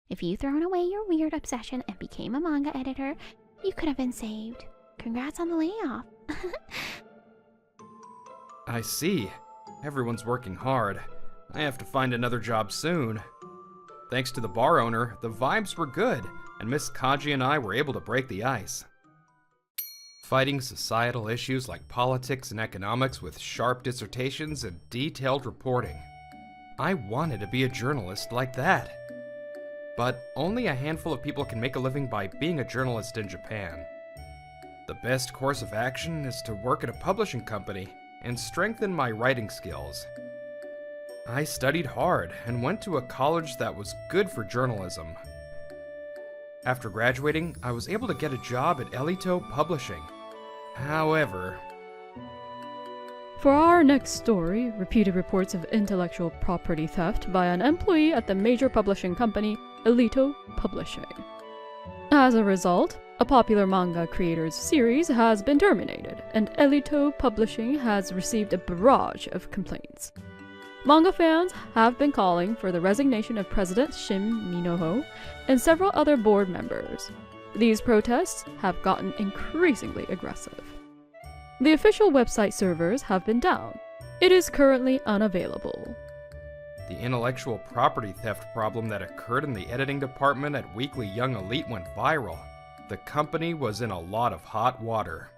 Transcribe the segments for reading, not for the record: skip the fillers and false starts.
If you thrown away your weird obsession and became a manga editor, you could have been saved. Congrats on the layoff. I see. Everyone's working hard. I have to find another job soon. Thanks to the bar owner, the vibes were good, and Miss Kaji and I were able to break the ice. Fighting societal issues like politics and economics with sharp dissertations and detailed reporting. I wanted to be a journalist like that. But only a handful of people can make a living by being a journalist in Japan. The best course of action is to work at a publishing company and strengthen my writing skills. I studied hard and went to a college that was good for journalism. After graduating, I was able to get a job at Elito Publishing. However... For our next story, repeated reports of intellectual property theft by an employee at the major publishing company, Elito Publishing. As a result, a popular manga creators series has been terminated, and Elito Publishing has received a barrage of complaints. Manga fans have been calling for the resignation of President Shin Minoho and several other board members. These protests have gotten increasingly aggressive. The official website servers have been down. It is currently unavailable. The intellectual property theft problem that occurred in the editing department at Weekly Young Elite went viral. The company was in a lot of hot water.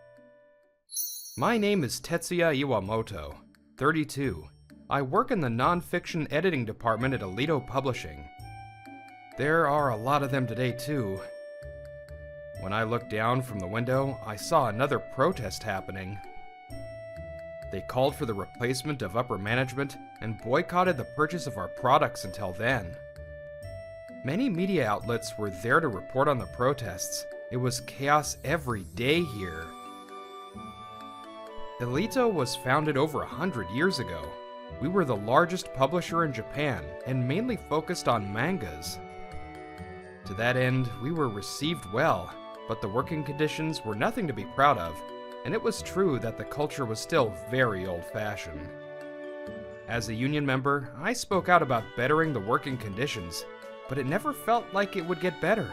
My name is Tetsuya Iwamoto, 32. I work in the non-fiction editing department at Elito Publishing. There are a lot of them today too. When I looked down from the window, I saw another protest happening. They called for the replacement of upper management and boycotted the purchase of our products until then. Many media outlets were there to report on the protests. It was chaos every day here. Elito was founded over 100 years ago. We were the largest publisher in Japan and mainly focused on mangas. To that end, we were received well, but the working conditions were nothing to be proud of, and it was true that the culture was still very old-fashioned. As a union member, I spoke out about bettering the working conditions, but it never felt like it would get better.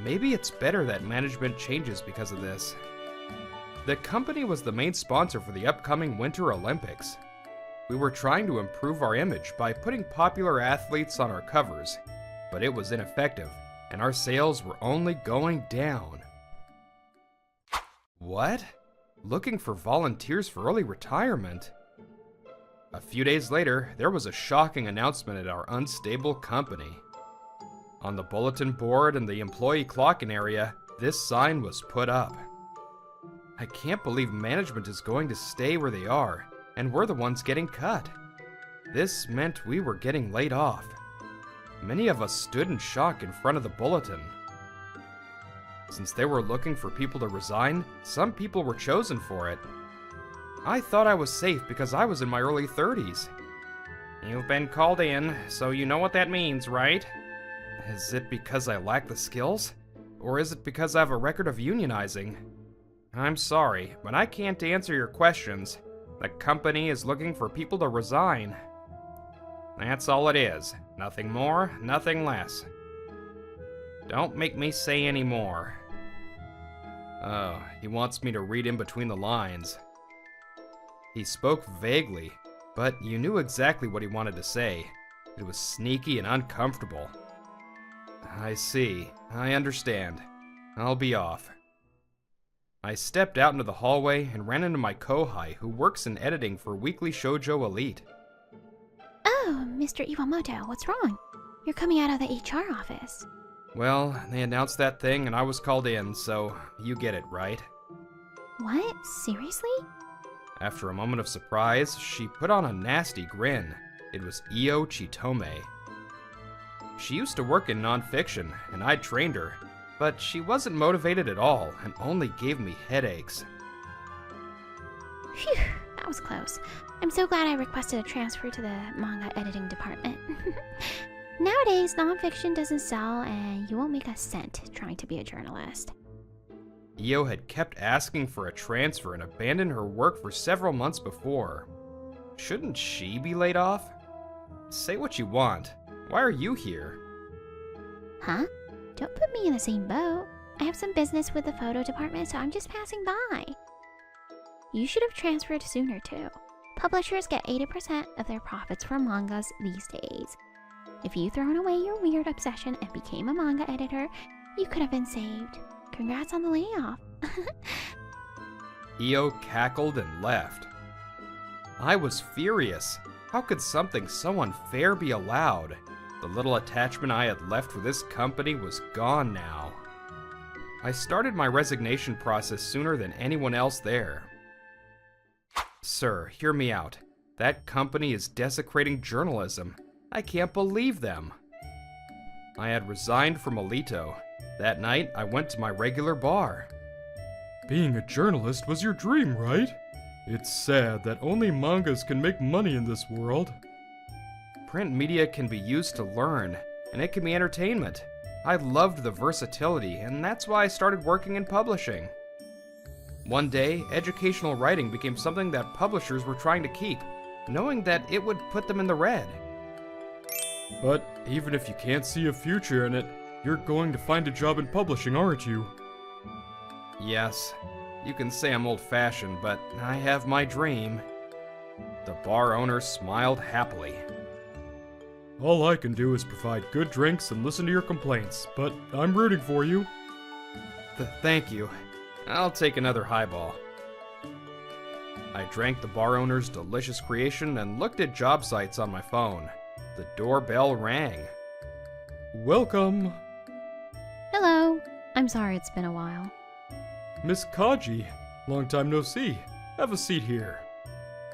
Maybe it's better that management changes because of this. The company was the main sponsor for the upcoming Winter Olympics. We were trying to improve our image by putting popular athletes on our covers, but it was ineffective, and our sales were only going down. What? Looking for volunteers for early retirement? A few days later, there was a shocking announcement at our unstable company. On the bulletin board in the employee clock-in area, this sign was put up. I can't believe management is going to stay where they are, and we're the ones getting cut. This meant we were getting laid off. Many of us stood in shock in front of the bulletin. Since they were looking for people to resign, some people were chosen for it. I thought I was safe because I was in my early 30s. You've been called in, so you know what that means, right? Is it because I lack the skills? Or is it because I have a record of unionizing? I'm sorry, but I can't answer your questions. The company is looking for people to resign. That's all it is. Nothing more, nothing less. Don't make me say any more. Oh, he wants me to read in between the lines. He spoke vaguely, but you knew exactly what he wanted to say. It was sneaky and uncomfortable. I see. I understand. I'll be off. I stepped out into the hallway and ran into my kohai, who works in editing for Weekly Shoujo Elite. Oh, Mr. Iwamoto, what's wrong? You're coming out of the HR office. Well, they announced that thing and I was called in, so you get it, right? What? Seriously? After a moment of surprise, she put on a nasty grin. It was Io Chitome. She used to work in nonfiction, and I'd trained her, but she wasn't motivated at all and only gave me headaches. Phew, that was close. I'm so glad I requested a transfer to the manga editing department. Nowadays, nonfiction doesn't sell, and you won't make a cent trying to be a journalist. Io had kept asking for a transfer and abandoned her work for several months before. Shouldn't she be laid off? Say what you want. Why are you here? Huh? Don't put me in the same boat. I have some business with the photo department, so I'm just passing by. You should have transferred sooner too. Publishers get 80% of their profits from mangas these days. If you thrown away your weird obsession and became a manga editor, you could have been saved. Congrats on the layoff. Io cackled and left. I was furious. How could something so unfair be allowed? The little attachment I had left for this company was gone now. I started my resignation process sooner than anyone else there. Sir, hear me out. That company is desecrating journalism. I can't believe them. I had resigned from Alito. That night, I went to my regular bar. Being a journalist was your dream, right? It's sad that only mangas can make money in this world. Print media can be used to learn, and it can be entertainment. I loved the versatility, and that's why I started working in publishing. One day, educational writing became something that publishers were trying to keep, knowing that it would put them in the red. But even if you can't see a future in it, you're going to find a job in publishing, aren't you? Yes, you can say I'm old-fashioned, but I have my dream. The bar owner smiled happily. All I can do is provide good drinks and listen to your complaints, but I'm rooting for you. Thank you. I'll take another highball. I drank the bar owner's delicious creation and looked at job sites on my phone. The doorbell rang. Welcome, Hello. I'm sorry it's been a while. Miss Kaji. Long time no see. Have a seat here.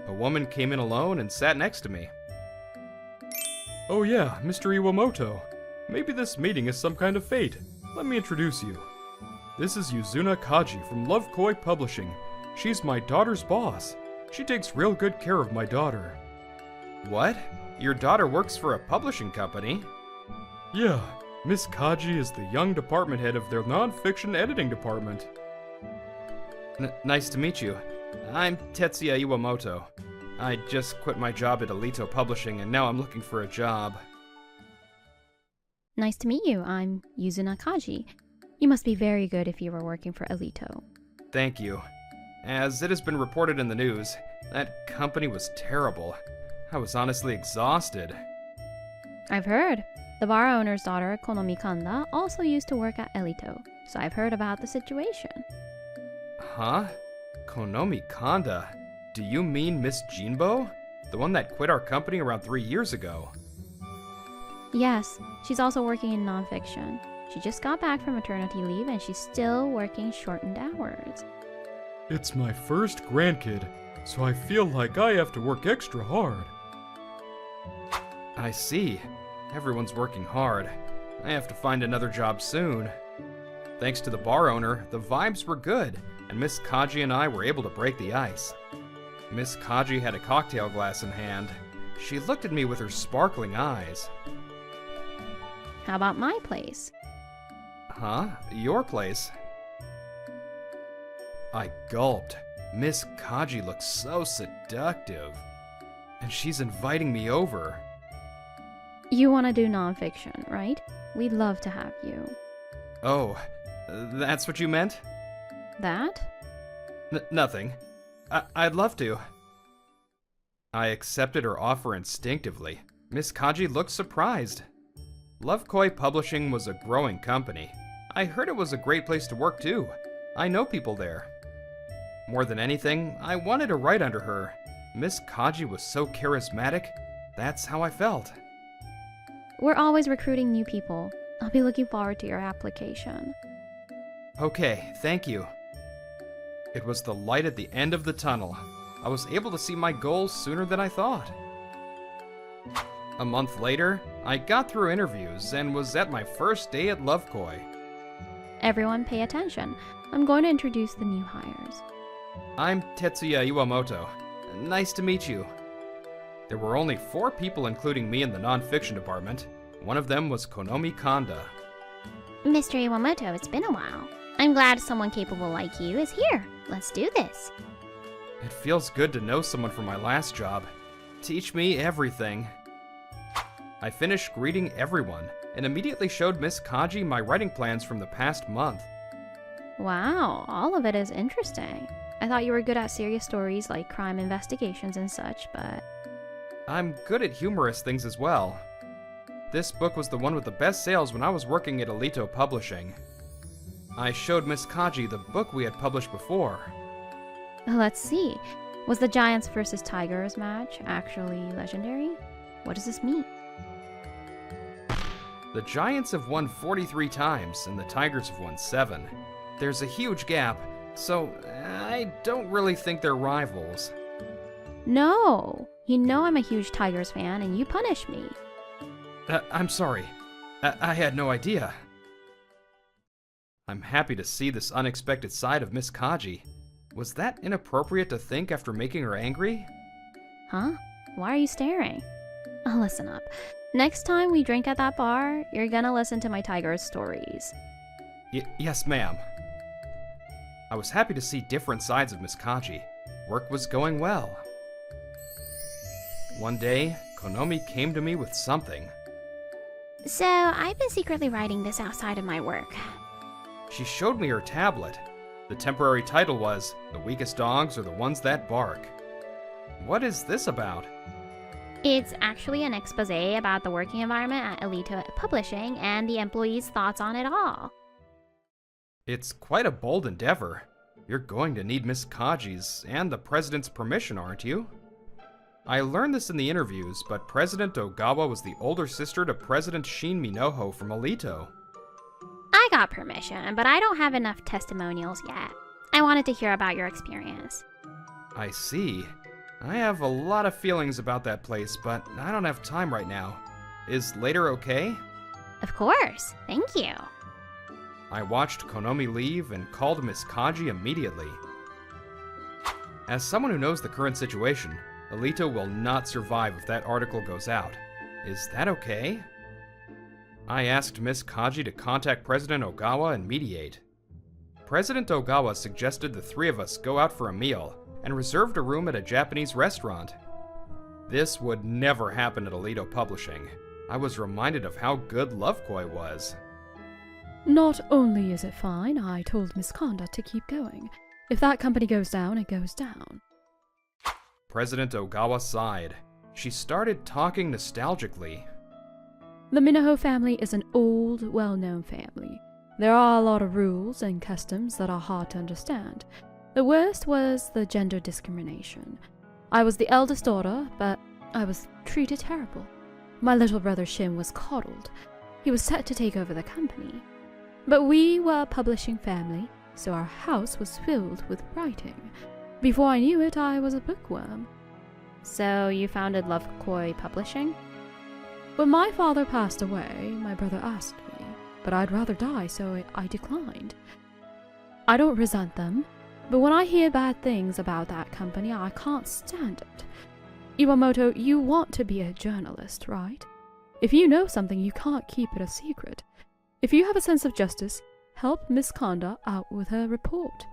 A woman came in alone and sat next to me. Oh yeah, Mr. Iwamoto. Maybe this meeting is some kind of fate. Let me introduce you. This is Yuzuna Kaji from Love Koi Publishing. She's my daughter's boss. She takes real good care of my daughter. What? Your daughter works for a publishing company? Yeah, Miss Kaji is the young department head of their non-fiction editing department. Nice to meet you. I'm Tetsuya Iwamoto. I just quit my job at Alito Publishing and now I'm looking for a job. Nice to meet you. I'm Yuzuna Kaji. You must be very good if you were working for Alito. Thank you. As it has been reported in the news, that company was terrible. I was honestly exhausted. I've heard. The bar owner's daughter, Konomi Kanda, also used to work at Alito, so I've heard about the situation. Huh? Konomi Kanda? Do you mean Miss Jinbo? The one that quit our company around 3 years ago? Yes, she's also working in nonfiction. She just got back from maternity leave and she's still working shortened hours. It's my first grandkid, so I feel like I have to work extra hard. I see. Everyone's working hard. I have to find another job soon. Thanks to the bar owner, the vibes were good, and Miss Kaji and I were able to break the ice. Miss Kaji had a cocktail glass in hand. She looked at me with her sparkling eyes. How about my place? Huh? Your place? I gulped. Miss Kaji looks so seductive. And she's inviting me over. You want to do nonfiction, right? We'd love to have you. Oh, that's what you meant? That? Nothing. I'd love to. I accepted her offer instinctively. Miss Kaji looked surprised. Love Koi Publishing was a growing company. I heard it was a great place to work too. I know people there. More than anything, I wanted to write under her. Miss Kaji was so charismatic. That's how I felt. We're always recruiting new people. I'll be looking forward to your application. Okay, thank you. It was the light at the end of the tunnel. I was able to see my goals sooner than I thought. A month later, I got through interviews and was at my first day at Love Koi. Everyone pay attention. I'm going to introduce the new hires. I'm Tetsuya Iwamoto. Nice to meet you. There were only 4 people including me in the nonfiction department. One of them was Konomi Kanda. Mr. Iwamoto, it's been a while. I'm glad someone capable like you is here. Let's do this. It feels good to know someone from my last job. Teach me everything. I finished greeting everyone. and immediately showed Miss Kaji my writing plans from the past month. Wow, all of it is interesting. I thought you were good at serious stories like crime investigations and such, but... I'm good at humorous things as well. This book was the one with the best sales when I was working at Alito Publishing. I showed Miss Kaji the book we had published before. Let's see. Was the Giants versus Tigers match actually legendary? What does this mean? The Giants have won 43 times, and the Tigers have won 7. There's a huge gap, so I don't really think they're rivals. No! You know I'm a huge Tigers fan, and you punish me. I'm sorry. I had no idea. I'm happy to see this unexpected side of Miss Kaji. Was that inappropriate to think after making her angry? Huh? Why are you staring? Oh, listen up. Next time we drink at that bar, you're gonna listen to my Tigers stories. Yes, ma'am. I was happy to see different sides of Miss Kaji. Work was going well. One day, Konomi came to me with something. So, I've been secretly writing this outside of my work. She showed me her tablet. The temporary title was, "The Weakest Dogs Are the Ones That Bark." What is this about? It's actually an expose about the working environment at Alito Publishing and the employees' thoughts on it all. It's quite a bold endeavor. You're going to need Miss Kaji's and the president's permission, aren't you? I learned this in the interviews, but President Ogawa was the older sister to President Shin Minoho from Alito. I got permission, but I don't have enough testimonials yet. I wanted to hear about your experience. I see. I have a lot of feelings about that place, but I don't have time right now. Is later okay? Of course. Thank you. I watched Konomi leave and called Miss Kaji immediately. As someone who knows the current situation, Alito will not survive if that article goes out. Is that okay? I asked Miss Kaji to contact President Ogawa and mediate. President Ogawa suggested the 3 of us go out for a meal and reserved a room at a Japanese restaurant. This would never happen at Alito Publishing. I was reminded of how good Lovekoi was. Not only is it fine, I told Miss Konda to keep going. If that company goes down, it goes down. President Ogawa sighed. She started talking nostalgically. The Minoho family is an old, well-known family. There are a lot of rules and customs that are hard to understand. The worst was the gender discrimination. I was the eldest daughter, but I was treated terrible. My little brother Shin was coddled. He was set to take over the company. But we were a publishing family, so our house was filled with writing. Before I knew it, I was a bookworm. So you founded Lovekoi Publishing? When my father passed away, my brother asked me, but I'd rather die, so I declined. I don't resent them, but when I hear bad things about that company, I can't stand it. Iwamoto, you want to be a journalist, right? If you know something, you can't keep it a secret. If you have a sense of justice, help Miss Konda out with her report.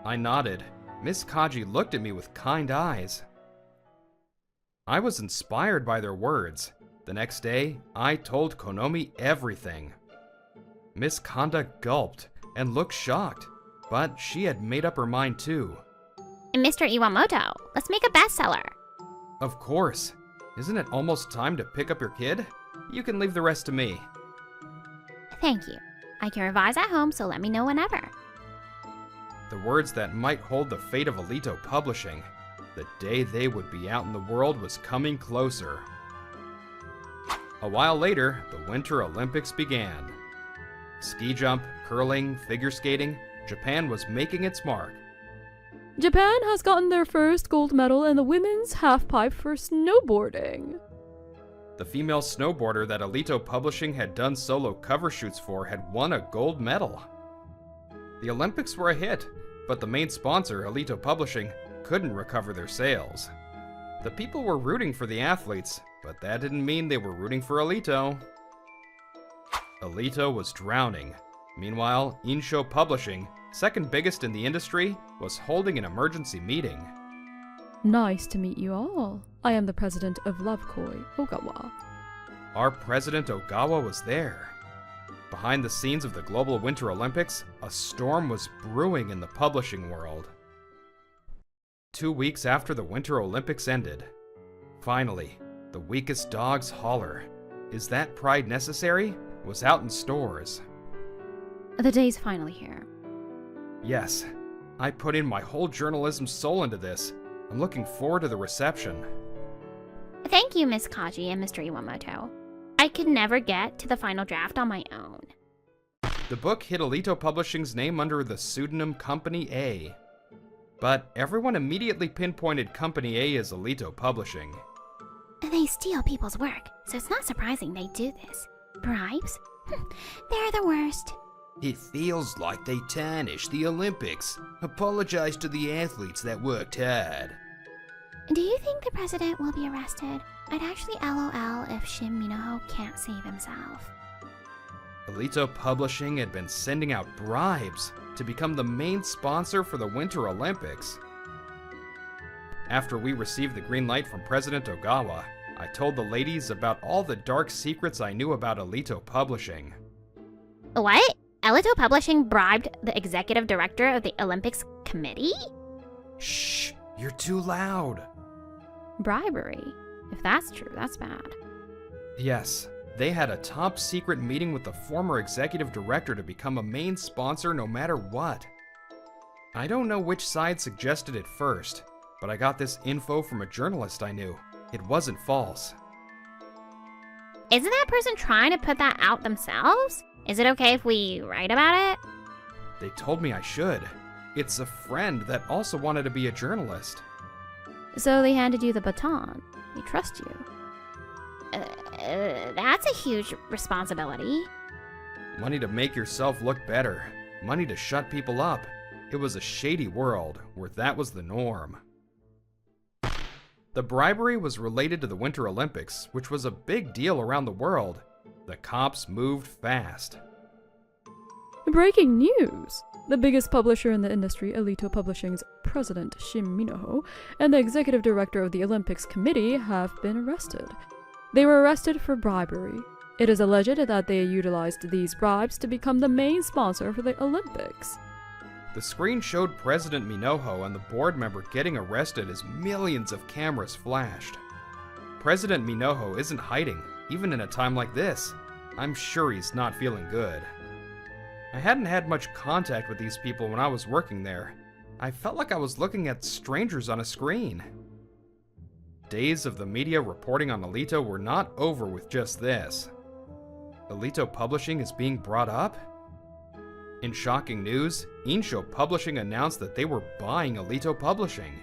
I nodded. Miss Kaji looked at me with kind eyes. I was inspired by their words. The next day, I told Konomi everything. Miss Konda gulped and looked shocked, but she had made up her mind too. Mr. Iwamoto, let's make a bestseller. Of course. Isn't it almost time to pick up your kid? You can leave the rest to me. Thank you. I can revise at home, so let me know whenever. The words that might hold the fate of Alito Publishing. The day they would be out in the world was coming closer. A while later, the Winter Olympics began. Ski jump, curling, figure skating, Japan was making its mark. Japan has gotten their first gold medal in the women's halfpipe for snowboarding. The female snowboarder that Alito Publishing had done solo cover shoots for had won a gold medal. The Olympics were a hit, but the main sponsor, Alito Publishing, couldn't recover their sales. The people were rooting for the athletes, but that didn't mean they were rooting for Alito. Alito was drowning. Meanwhile, Insho Publishing, second biggest in the industry, was holding an emergency meeting. Nice to meet you all. I am the president of Lovekoi, Ogawa. Our President Ogawa was there. Behind the scenes of the Global Winter Olympics, a storm was brewing in the publishing world. 2 weeks after the Winter Olympics ended, finally, The Weakest Dog's Holler, Is That Pride Necessary?, was out in stores. The day's finally here. Yes, I put in my whole journalism soul into this. I'm looking forward to the reception. Thank you, Miss Kaji and Mr. Iwamoto. I could never get to the final draft on my own. The book hit Alito Publishing's name under the pseudonym Company A. But everyone immediately pinpointed Company A as Alito Publishing. They steal people's work, so it's not surprising they do this. Bribes? They're the worst. It feels like they tarnish the Olympics. Apologize to the athletes that worked hard. Do you think the president will be arrested? I'd actually LOL if Shin Minoho can't save himself. Alito Publishing had been sending out bribes to become the main sponsor for the Winter Olympics. After we received the green light from President Ogawa, I told the ladies about all the dark secrets I knew about Alito Publishing. What? Alito Publishing bribed the executive director of the Olympics committee? Shh, you're too loud. Bribery? If that's true, that's bad. Yes, they had a top secret meeting with the former executive director to become a main sponsor no matter what. I don't know which side suggested it first, but I got this info from a journalist I knew. It wasn't false. Isn't that person trying to put that out themselves? Is it okay if we write about it? They told me I should. It's a friend that also wanted to be a journalist. So they handed you the baton. They trust you. That's a huge responsibility. Money to make yourself look better. Money to shut people up. It was a shady world where that was the norm. The bribery was related to the Winter Olympics, which was a big deal around the world. The cops moved fast. Breaking news! The biggest publisher in the industry, Alito Publishing's president, Shin Minoho, and the executive director of the Olympics Committee have been arrested. They were arrested for bribery. It is alleged that they utilized these bribes to become the main sponsor for the Olympics. The screen showed President Minoho and the board member getting arrested as millions of cameras flashed. President Minoho isn't hiding, even in a time like this. I'm sure he's not feeling good. I hadn't had much contact with these people when I was working there. I felt like I was looking at strangers on a screen. Days of the media reporting on Alito were not over with just this. Alito Publishing is being brought up? In shocking news, Insho Publishing announced that they were buying Alito Publishing.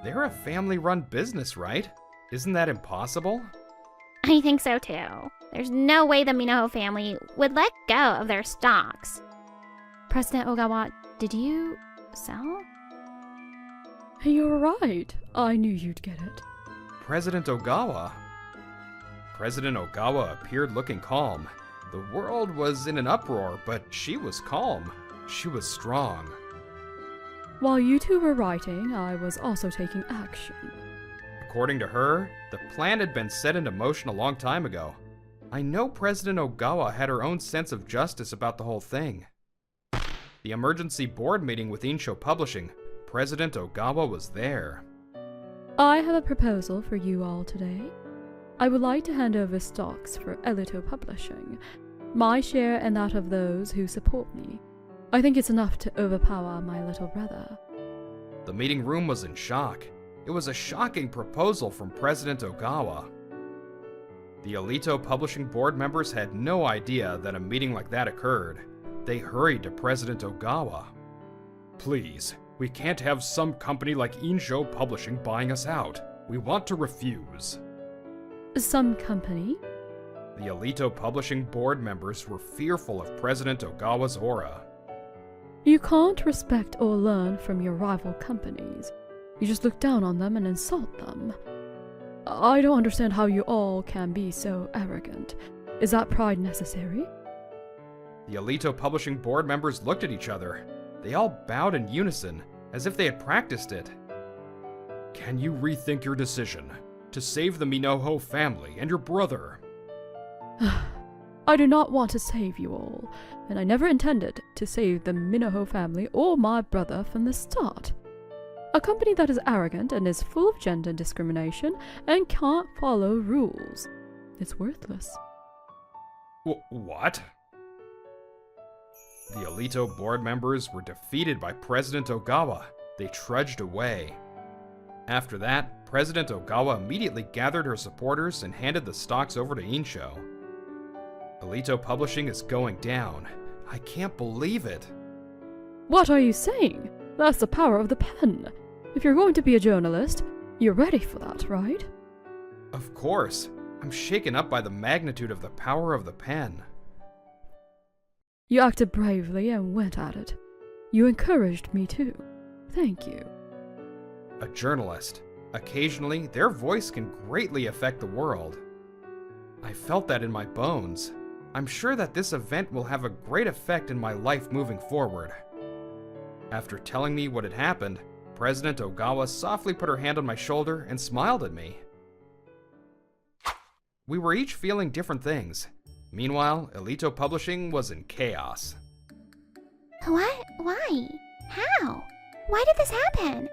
They're a family-run business, right? Isn't that impossible? I think so too. There's no way the Minoho family would let go of their stocks. President Ogawa, did you sell? You're right. I knew you'd get it. President Ogawa? President Ogawa appeared looking calm. The world was in an uproar, but she was calm. She was strong. While you two were writing, I was also taking action. According to her, the plan had been set into motion a long time ago. I know President Ogawa had her own sense of justice about the whole thing. The emergency board meeting with Insho Publishing, President Ogawa was there. I have a proposal for you all today. I would like to hand over stocks for Alito Publishing, my share and that of those who support me. I think it's enough to overpower my little brother. The meeting room was in shock. It was a shocking proposal from President Ogawa. The Alito Publishing board members had no idea that a meeting like that occurred. They hurried to President Ogawa. Please, we can't have some company like Insho Publishing buying us out. We want to refuse. Some company? The Alito Publishing board members were fearful of President Ogawa's aura. You can't respect or learn from your rival companies. You just look down on them and insult them. I don't understand how you all can be so arrogant. Is that pride necessary? The Alito Publishing board members looked at each other. They all bowed in unison, as if they had practiced it. Can you rethink your decision to save the Minoho family and your brother? I do not want to save you all, and I never intended to save the Minaho family or my brother from the start. A company that is arrogant and is full of gender discrimination and can't follow rules. It's worthless. What? The Alito board members were defeated by President Ogawa. They trudged away. After that, President Ogawa immediately gathered her supporters and handed the stocks over to Insho. Alito Publishing is going down. I can't believe it. What are you saying? That's the power of the pen. If you're going to be a journalist, you're ready for that, right? Of course. I'm shaken up by the magnitude of the power of the pen. You acted bravely and went at it. You encouraged me too. Thank you. A journalist. Occasionally, their voice can greatly affect the world. I felt that in my bones. I'm sure that this event will have a great effect in my life moving forward. After telling me what had happened, President Ogawa softly put her hand on my shoulder and smiled at me. We were each feeling different things. Meanwhile, Alito Publishing was in chaos. What? Why? How? Why did this happen?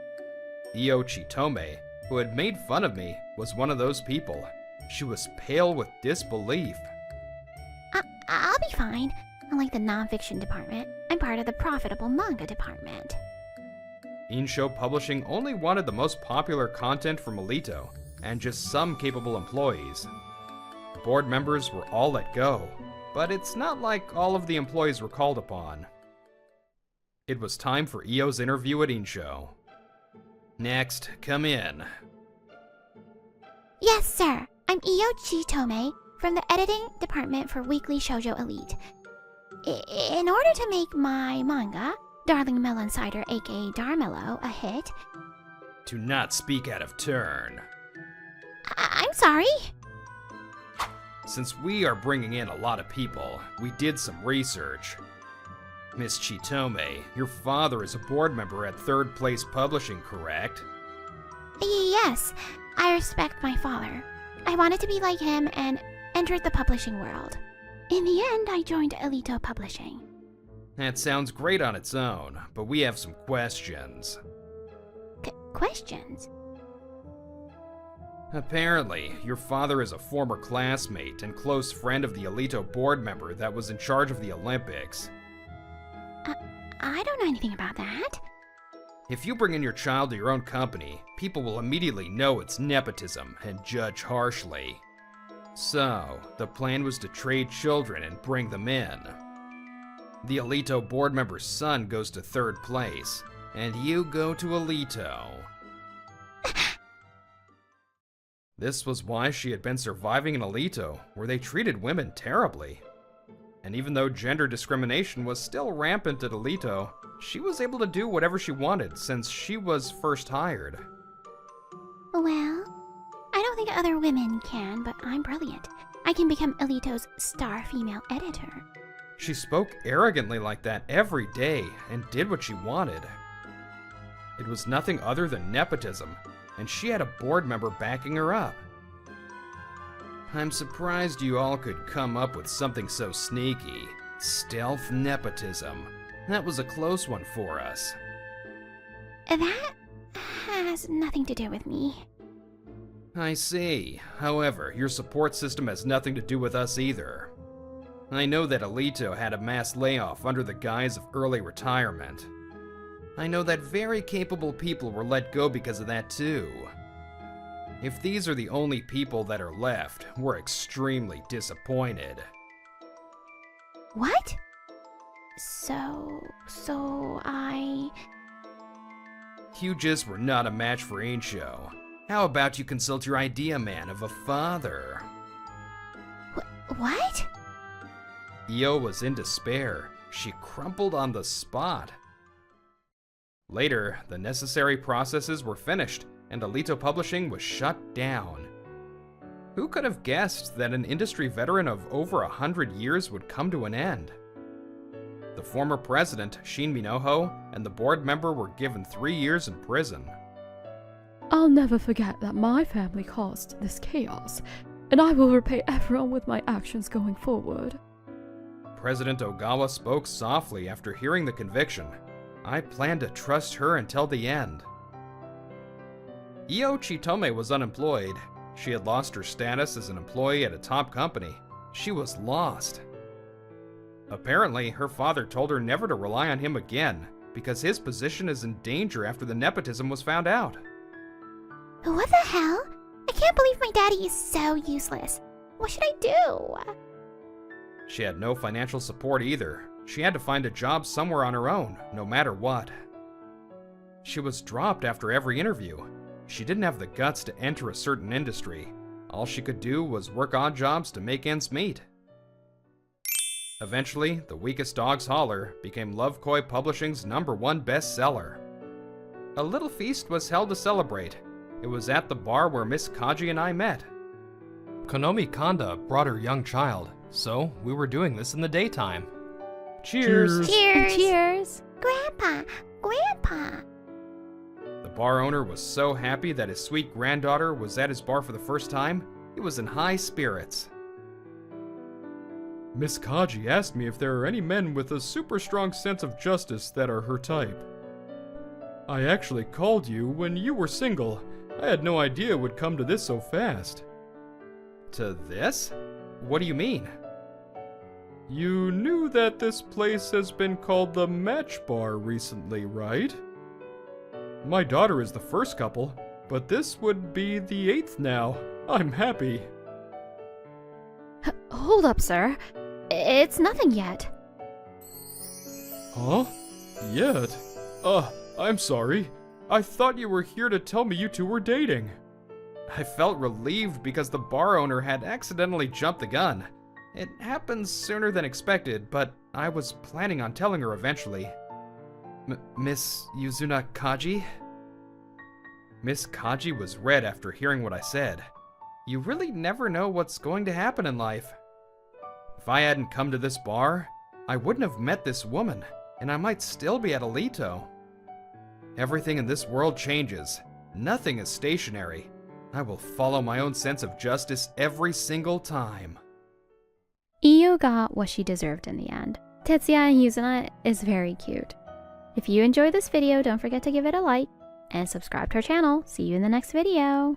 Io Chitome, who had made fun of me, was one of those people. She was pale with disbelief. I'll be fine. Unlike the nonfiction department, I'm part of the profitable manga department. Insho Publishing only wanted the most popular content from Alito, and just some capable employees. Board members were all let go, but it's not like all of the employees were called upon. It was time for Io's interview at Insho. Next, come in. Yes, sir. I'm Io Chitome from the editing department for Weekly Shoujo Elite. In order to make my manga, Darling Melon Cider aka Darmelo, a hit... Do not speak out of turn. I'm sorry? Since we are bringing in a lot of people, we did some research. Miss Chitome, your father is a board member at Third Place Publishing, correct? Yes, I respect my father. I wanted to be like him and entered the publishing world. In the end, I joined Alito Publishing. That sounds great on its own, but we have some questions. Questions? Apparently, your father is a former classmate and close friend of the Alito board member that was in charge of the Olympics. I don't know anything about that. If you bring in your child to your own company, people will immediately know it's nepotism and judge harshly. So, the plan was to trade children and bring them in. The Alito board member's son goes to third place, and you go to Alito. This was why she had been surviving in Alito, where they treated women terribly. And even though gender discrimination was still rampant at Alito, she was able to do whatever she wanted since she was first hired. Well, I don't think other women can, but I'm brilliant. I can become Alito's star female editor. She spoke arrogantly like that every day and did what she wanted. It was nothing other than nepotism, and she had a board member backing her up. I'm surprised you all could come up with something so sneaky. Stealth nepotism. That was a close one for us. That has nothing to do with me. I see. However, your support system has nothing to do with us either. I know that Alito had a mass layoff under the guise of early retirement. I know that very capable people were let go because of that too. If these are the only people that are left, we're extremely disappointed. What? So I... You just were not a match for Insho. How about you consult your idea man of a father? What? Io was in despair. She crumpled on the spot. Later, the necessary processes were finished, and Alito Publishing was shut down. Who could have guessed that an industry veteran of over 100 years would come to an end? The former president, Shin Minoho, and the board member were given 3 years in prison. I'll never forget that my family caused this chaos. and I will repay everyone with my actions going forward. President Ogawa spoke softly after hearing the conviction. I planned to trust her until the end. Io Chitome was unemployed. She had lost her status as an employee at a top company. She was lost. Apparently, her father told her never to rely on him again, because his position is in danger after the nepotism was found out. What the hell? I can't believe my daddy is so useless. What should I do? She had no financial support either. She had to find a job somewhere on her own, no matter what. She was dropped after every interview. She didn't have the guts to enter a certain industry. All she could do was work odd jobs to make ends meet. Eventually, The Weakest Dog's Holler became Love Koi Publishing's #1 bestseller. A little feast was held to celebrate. It was at the bar where Miss Kaji and I met. Konomi Kanda brought her young child, so we were doing this in the daytime. Cheers! Cheers! Cheers! Grandpa! Grandpa! The bar owner was so happy that his sweet granddaughter was at his bar for the first time, he was in high spirits. Miss Kaji asked me if there are any men with a super strong sense of justice that are her type. I actually called you when you were single. I had no idea it would come to this so fast. To this? What do you mean? You knew that this place has been called the Match Bar recently, right? My daughter is the first couple, but this would be the 8th now. I'm happy. Hold up, sir. It's nothing yet. Huh? Yet? I'm sorry. I thought you were here to tell me you two were dating. I felt relieved because the bar owner had accidentally jumped the gun. It happened sooner than expected, but I was planning on telling her eventually. Miss Yuzuna Kaji? Miss Kaji was red after hearing what I said. You really never know what's going to happen in life. If I hadn't come to this bar, I wouldn't have met this woman, and I might still be at Alito. Everything in this world changes. Nothing is stationary. I will follow my own sense of justice every single time. Io got what she deserved in the end. Tetsuya and Yuzuna is very cute. If you enjoyed this video, don't forget to give it a like and subscribe to our channel. See you in the next video.